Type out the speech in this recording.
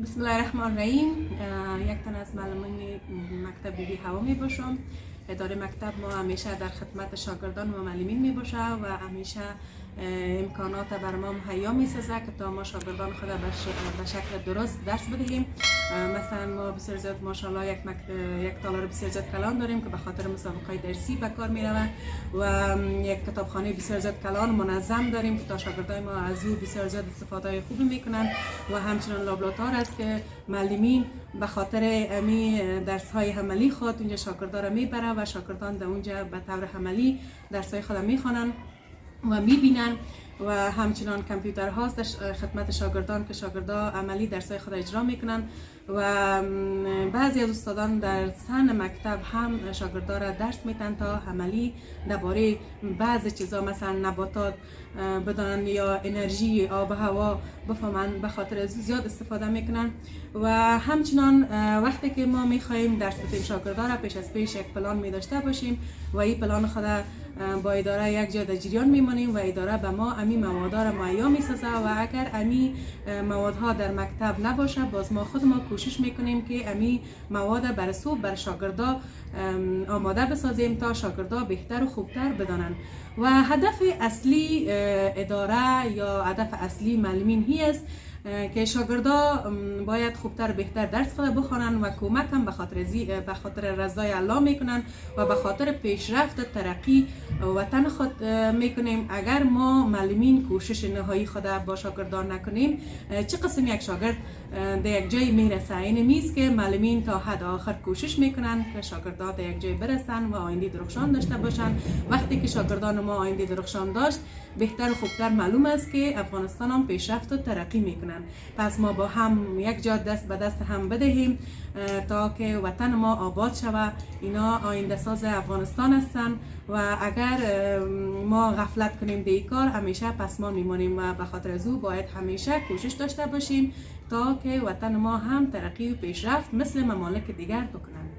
بسم الله الرحمن الرحیم. یک تن از معلمان مکتب بی هوا می باشم. اداره مکتب ما همیشه در خدمت شاگردان و معلمین می باشه و همیشه امکانات بر ما مهیا می سازه که تا ما شاگردان خود به شکل درست درس بدهیم. مثلا ما بسیار زیاد ماشاءالله یک تالار بسیار زیاد کلان داریم که به خاطر مسابقه درسی به کار می روه و یک کتابخانه بسیار زیاد کلان منظم داریم که تا شاگردای ما از او بسیار زیاد استفاده خوبی میکنن و همچنان لابراتوار است که معلمین به خاطر امی درس های عملی خود اونجا شاگردان را میبره و شاگردان در اونجا به طور عملی درس های خود میخوانن و میبینن و همچنان کامپیوتر هاست در خدمت شاگردان که شاگردان عملی درس های خود اجرا میکنن و بعضی از استادان در سن مکتب هم شاگردان را درس میتن تا عملی درباره بعضی چیزا مثلا نباتات بدانن یا انرژی آب و هوا بفهمن، به خاطر زیاد استفاده میکنن و همچنان وقتی که ما میخوایم درس بدیم شاگردان را پیش از پیش یک پلان می داشته باشیم و این پلان خود با اداره یک جا در جریان میمانیم و اداره به ما امی موادها را مهیا میسازه و اگر امی موادها در مکتب نباشه باز ما خود ما کوشش میکنیم که امی مواد بر شاگردا آماده بسازیم تا شاگردا بهتر و خوبتر بدانند و هدف اصلی اداره یا هدف اصلی معلمین هی است که شاگردا باید خوبتر بهتر درس خود بخوانند و کمک هم به خاطر رضای الله میکنن و به خاطر پیشرفت ترقی وطن خود میکنیم. اگر ما معلمین کوشش نهایی خود با شاگردان نکنیم چه قسم یک شاگرد در یک جای میرسه؟ این میز که معلمین تا حد آخر کوشش میکنن که شاگردان در یک جای برسن و آینده درخشان داشته باشن. وقتی که شاگردان ما آینده درخشان داشت بهتر و خوبتر معلوم است که افغانستان هم پیشرفت و ترقی میکنن. پس ما با هم یک جا دست به دست هم بدهیم تا که وطن ما آباد شود. اینا آینده ساز افغانستان هستن و اگر ما غفلت کنیم به این کار همیشه پسمان میمانیم و به خاطر از او باید همیشه کوشش داشته باشیم تا که وطن ما هم ترقی و پیشرفت مثل ممالک دیگر بکنن.